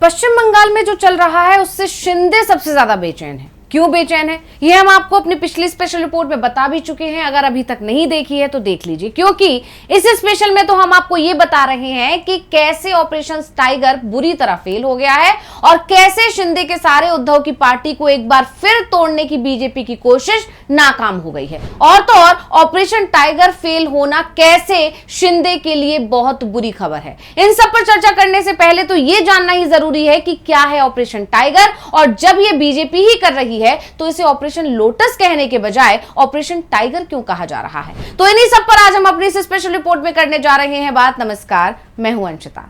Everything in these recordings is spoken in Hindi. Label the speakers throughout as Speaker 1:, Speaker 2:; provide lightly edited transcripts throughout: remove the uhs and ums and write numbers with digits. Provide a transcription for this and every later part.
Speaker 1: पश्चिम बंगाल में जो चल रहा है उससे शिंदे सबसे ज्यादा बेचैन है। क्यों बेचैन है ये हम आपको अपनी पिछली स्पेशल रिपोर्ट में बता भी चुके हैं। अगर अभी तक नहीं देखी है तो देख लीजिए, क्योंकि इस स्पेशल में तो हम आपको ये बता रहे हैं कि कैसे ऑपरेशन टाइगर बुरी तरह फेल हो गया है और कैसे शिंदे के सारे उद्धव की पार्टी को एक बार फिर तोड़ने की बीजेपी की कोशिश नाकाम हो गई है। और तो और ऑपरेशन टाइगर फेल होना कैसे शिंदे के लिए बहुत बुरी खबर है। इन सब पर चर्चा करने से पहले तो ये जानना ही जरूरी है कि क्या है ऑपरेशन टाइगर, और जब ये बीजेपी ही कर रही है तो इसे ऑपरेशन लोटस कहने के बजाय ऑपरेशन टाइगर क्यों कहा जा रहा है। तो इन्हीं सब पर आज हम अपनी इस स्पेशल रिपोर्ट में करने जा रहे हैं बात। नमस्कार, मैं हूं अंशिता।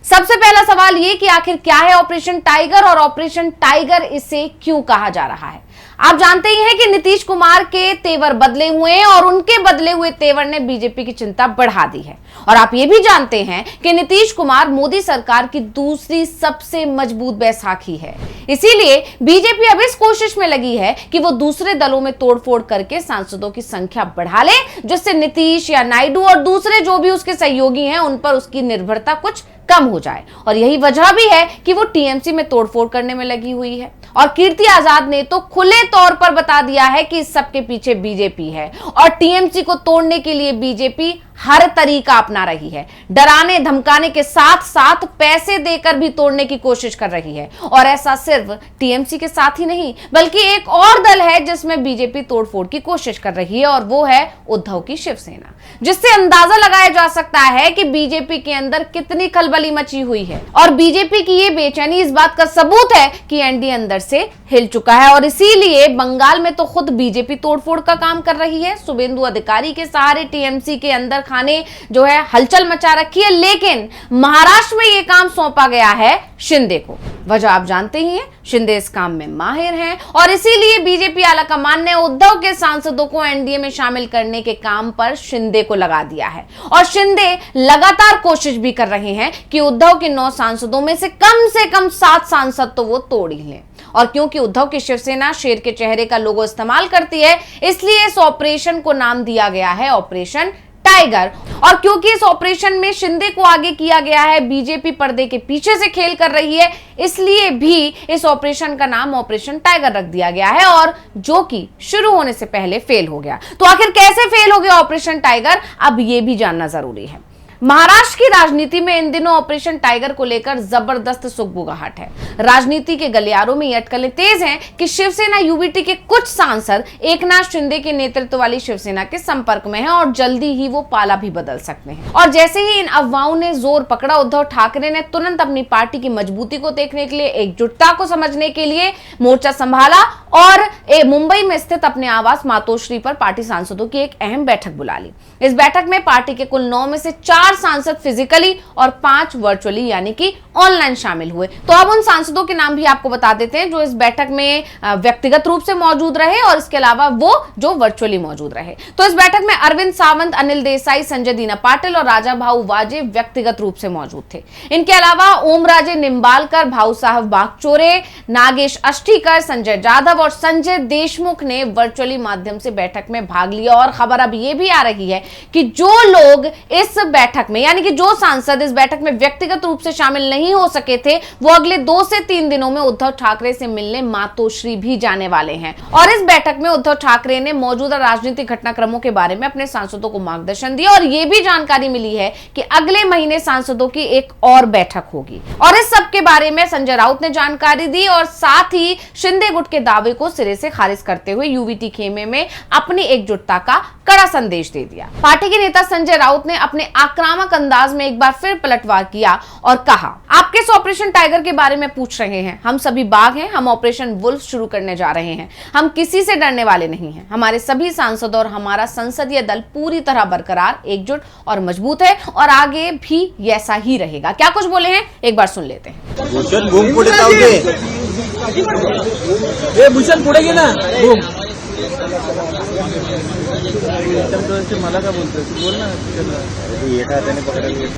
Speaker 1: सबसे पहला सवाल ये कि आखिर क्या है ऑपरेशन टाइगर और ऑपरेशन टाइगर इसे क्यों कहा जा रहा है। आप जानते ही हैं कि नीतीश कुमार के तेवर बदले हुए हैं और उनके बदले हुए तेवर ने बीजेपी की चिंता बढ़ा दी है। और आप ये भी जानते हैं कि नीतीश कुमार मोदी सरकार की दूसरी सबसे मजबूत बैसाखी है। इसीलिए बीजेपी अब इस कोशिश में लगी है कि वो दूसरे दलों में तोड़फोड़ करके सांसदों की संख्या बढ़ा ले, जिससे नीतीश या नायडू और दूसरे जो भी उसके सहयोगी हैं उन पर उसकी निर्भरता कुछ कम हो जाए। और यही वजह भी है कि वो टीएमसी में तोड़फोड़ करने में लगी हुई है। और कीर्ति आजाद ने तो खुले तौर पर बता दिया है कि इस सब के पीछे बीजेपी है और टीएमसी को तोड़ने के लिए बीजेपी हर तरीका अपना रही है। डराने धमकाने के साथ साथ पैसे देकर भी तोड़ने की कोशिश कर रही है। और ऐसा सिर्फ टीएमसी के साथ ही नहीं, बल्कि एक और दल है जिसमें बीजेपी तोड़फोड़ की कोशिश कर रही है, और वो है उद्धव की शिवसेना, जिससे अंदाजा लगाया जा सकता है कि बीजेपी के अंदर कितनी खलबली मची हुई है। और बीजेपी की ये बेचैनी इस बात का सबूत है कि एनडीए अंदर से हिल चुका है। और इसीलिए बंगाल में तो खुद बीजेपी तोड़फोड़ का काम कर रही है। शुभेंदु अधिकारी के सहारे टीएमसी के अंदर खाने जो है हलचल मचा रखी है। लेकिन महाराष्ट्र में यह काम सौंपा गया है शिंदे को। वजह आप जानते ही हैं, शिंदे इस काम में माहिर हैं और इसीलिए बीजेपी आलाकमान ने उद्धव के सांसदों को एनडीए में शामिल करने के काम पर शिंदे को लगा दिया है। और शिंदे लगातार कोशिश भी कर रहे हैं कि उद्धव के 9 सांसदों में से कम 7 सांसद तो वो तोड़ ही लें। और क्योंकि उद्धव की शिवसेना शेर के चेहरे का लोगो इस्तेमाल करती है, इसलिए इस ऑपरेशन को नाम दिया गया है ऑपरेशन टाइगर। और क्योंकि इस ऑपरेशन में शिंदे को आगे किया गया है, बीजेपी पर्दे के पीछे से खेल कर रही है, इसलिए भी इस ऑपरेशन का नाम ऑपरेशन टाइगर रख दिया गया है, और जो कि शुरू होने से पहले फेल हो गया। तो आखिर कैसे फेल हो गया ऑपरेशन टाइगर, अब यह भी जानना जरूरी है। महाराष्ट्र की राजनीति में इन दिनों ऑपरेशन टाइगर को लेकर जबरदस्त सुगबुगाहट है। राजनीति के गलियारों में ये अटकलें तेज हैं कि शिवसेना यूबीटी के कुछ सांसद एकनाथ शिंदे के नेतृत्व वाली शिवसेना के संपर्क में हैं और जल्दी ही वो पाला भी बदल सकते हैं। और जैसे ही इन अफवाहों ने जोर पकड़ा, उद्धव ठाकरे ने तुरंत अपनी पार्टी की मजबूती को देखने के लिए, एकजुटता को समझने के लिए मोर्चा संभाला और मुंबई में स्थित अपने आवास मातोश्री पर पार्टी सांसदों की एक अहम बैठक बुला ली। इस बैठक में पार्टी के कुल 9 में से 4 सांसद फिजिकली और 5 वर्चुअली यानी कि ऑनलाइन शामिल हुए। तो अब उन सांसदों के नाम भी आपको बता देते हैं जो इस बैठक में व्यक्तिगत रूप से मौजूद रहे और इसके अलावा वो जो वर्चुअली मौजूद रहे। तो इस बैठक में अरविंद सावंत, अनिल देसाई, संजय दीना पाटिल और राजा भाऊ वाजे व्यक्तिगत रूप से मौजूद थे। इनके अलावा ओमराजे निम्बालकर, भाऊ साहब बागचोरे, नागेश अष्टीकर, संजय जाधव और संजय देशमुख ने वर्चुअली माध्यम से बैठक में भाग लिया। और खबर अब यह भी आ रही है कि जो लोग इस बैठक में, यानी कि जो सांसद इस बैठक में व्यक्तिगत रूप से शामिल नहीं हो सके थे, वो अगले 2 से 3 दिनों में उद्धव ठाकरे से मिलने मातोश्री भी जाने वाले हैं। और इस बैठक में उद्धव ठाकरे ने मौजूदा राजनीतिक घटनाक्रमों के बारे में अपने सांसदों को मार्गदर्शन दिया। और यह भी जानकारी मिली है कि अगले महीने सांसदों की एक और बैठक होगी। और इस सब के बारे में संजय राउत ने जानकारी दी और साथ ही शिंदे गुट के दावे को सिरे से खारिज करते हुए यूबीटी खेमे में अपनी एकजुटता का कड़ा संदेश दे दिया। पार्टी के नेता संजय राउत ने अपने आक्रामक अंदाज में एक बार फिर पलटवार किया और कहा, आप किस ऑपरेशन टाइगर के बारे में पूछ रहे हैं? हम सभी बाघ हैं, हम ऑपरेशन वुल्फ शुरू करने जा रहे हैं। हम किसी से डरने वाले नहीं हैं। हमारे सभी सांसद और हमारा संसदीय दल पूरी तरह बरकरार, एकजुट और मजबूत है और आगे भी ऐसा ही रहेगा। क्या कुछ बोले हैं, एक बार सुन लेते हैं।
Speaker 2: भूषण पुढे गेला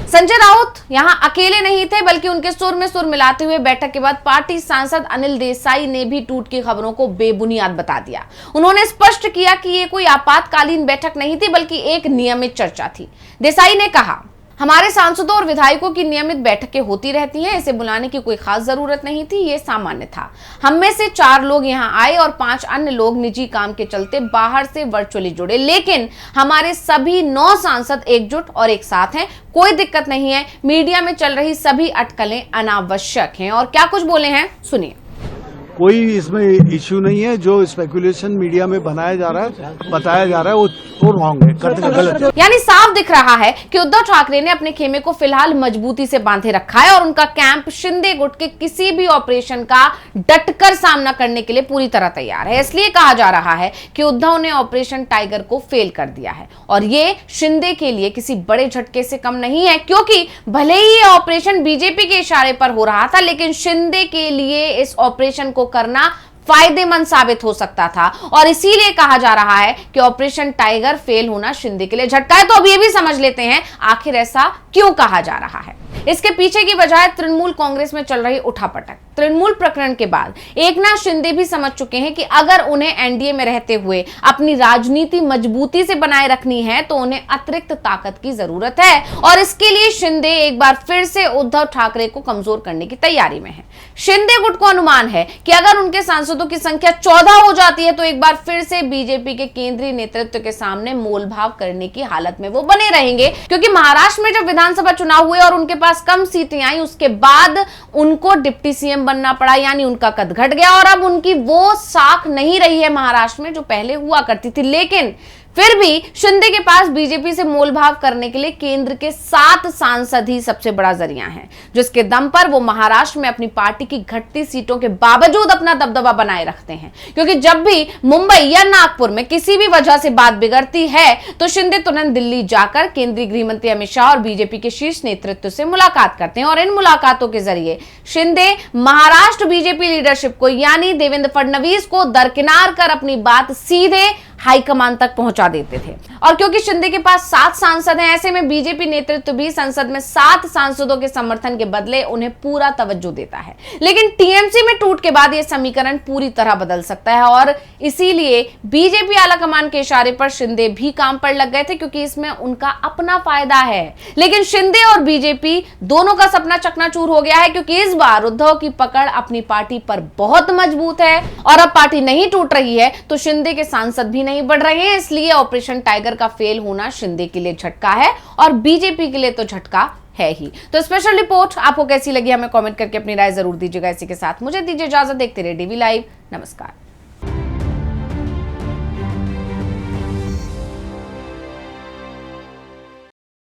Speaker 1: संजय राउत यहां अकेले नहीं थे, बल्कि उनके सुर में सुर मिलाते हुए बैठक के बाद पार्टी सांसद अनिल देसाई ने भी टूट की खबरों को बेबुनियाद बता दिया। उन्होंने स्पष्ट किया कि ये कोई आपातकालीन बैठक नहीं थी, बल्कि एक नियमित चर्चा थी। देसाई ने कहा, हमारे सांसदों और विधायकों की नियमित बैठकें होती रहती हैं, इसे बुलाने की कोई खास जरूरत नहीं थी, ये सामान्य था। हम में से 4 लोग यहां आए और 5 अन्य लोग निजी काम के चलते बाहर से वर्चुअली जुड़े, लेकिन हमारे सभी 9 सांसद एकजुट और एक साथ हैं। कोई दिक्कत नहीं है। मीडिया में चल रही सभी अटकलें अनावश्यक हैं। और क्या कुछ बोले हैं, सुनिए।
Speaker 2: कोई इसमें इश्यू नहीं है। जो स्पेकुलेशन मीडिया में बनाया जा रहा है, बताया जा रहा है, वो रॉन्ग है, गलत।
Speaker 1: यानी साफ दिख रहा है कि उद्धव ठाकरे ने अपने खेमे को फिलहाल मजबूती से बांधे रखा है और उनका कैंप शिंदे गुट के किसी भी ऑपरेशन का डटकर सामना करने के लिए पूरी तरह तैयार है। इसलिए कहा जा रहा है कि उद्धव ने ऑपरेशन टाइगर को फेल कर दिया है और ये शिंदे के लिए किसी बड़े झटके से कम नहीं है, क्योंकि भले ही ये ऑपरेशन बीजेपी के इशारे पर हो रहा था, लेकिन शिंदे के लिए इस ऑपरेशन को करना फायदेमंद साबित हो सकता था और इसीलिए कहा जा रहा है कि ऑपरेशन टाइगर फेल होना शिंदे के लिए झटका है। तो अब ये भी समझ लेते हैं आखिर ऐसा क्यों कहा जा रहा है। इसके पीछे की वजह तृणमूल कांग्रेस में चल रही उठापटक। तृणमूल प्रकरण के बाद एकनाथ शिंदे भी समझ चुके हैं कि अगर उन्हें एनडीए में रहते हुए अपनी राजनीति मजबूती से बनाए रखनी है तो उन्हें अतिरिक्त ताकत की जरूरत है और इसके लिए शिंदे एक बार फिर से उद्धव ठाकरे को कमजोर करने की तैयारी में है। शिंदे गुट को अनुमान है कि अगर उनके सांसदों की संख्या 14 हो जाती है तो एक बार फिर से बीजेपी के केंद्रीय नेतृत्व के सामने मोलभाव करने की हालत में वो बने रहेंगे, क्योंकि महाराष्ट्र में जब विधानसभा चुनाव हुए और उनके पास कम सीटें आई, उसके बाद उनको डिप्टी सीएम बनना पड़ा, यानी उनका कद घट गया और अब उनकी वो साख नहीं रही है महाराष्ट्र में जो पहले हुआ करती थी। लेकिन फिर भी शिंदे के पास बीजेपी से मोलभाव करने के लिए केंद्र के 7 सांसद ही सबसे बड़ा जरिया हैं, जिसके दम पर वो महाराष्ट्र में अपनी पार्टी की घटती सीटों के बावजूद अपना दबदबा बनाए रखते हैं। क्योंकि जब भी मुंबई या नागपुर में किसी भी वजह से बात बिगड़ती है तो शिंदे तुरंत दिल्ली जाकर केंद्रीय गृह मंत्री अमित शाह और बीजेपी के शीर्ष नेतृत्व से मुलाकात करते हैं और इन मुलाकातों के जरिए शिंदे महाराष्ट्र बीजेपी लीडरशिप को, यानी देवेंद्र फडणवीस को दरकिनार कर अपनी बात सीधे हाईकमान तक पहुंचा देते थे। और क्योंकि शिंदे के पास 7 सांसद हैं, ऐसे में बीजेपी नेतृत्व भी संसद में 7 सांसदों के समर्थन के बदले उन्हें पूरा तवज्जो देता है। लेकिन टीएमसी में टूट के बाद यह समीकरण पूरी तरह बदल सकता है और इसीलिए बीजेपी आलाकमान के इशारे पर शिंदे भी काम पर लग गए थे, क्योंकि इसमें उनका अपना फायदा है। लेकिन शिंदे और बीजेपी दोनों का सपना चकनाचूर हो गया है, क्योंकि इस बार उद्धव की पकड़ अपनी पार्टी पर बहुत मजबूत है और अब पार्टी नहीं टूट रही है तो शिंदे के सांसद भी नहीं बढ़ रहे हैं। इसलिए ऑपरेशन टाइगर का फेल होना शिंदे के लिए झटका है और बीजेपी के लिए तो झटका है ही। तो स्पेशल रिपोर्ट आपको कैसी लगी हमें कमेंट करके अपनी राय जरूर दीजिएगा। इसी के साथ मुझे दीजिए इजाजत। देखते रहिए डीवी लाइव। नमस्कार।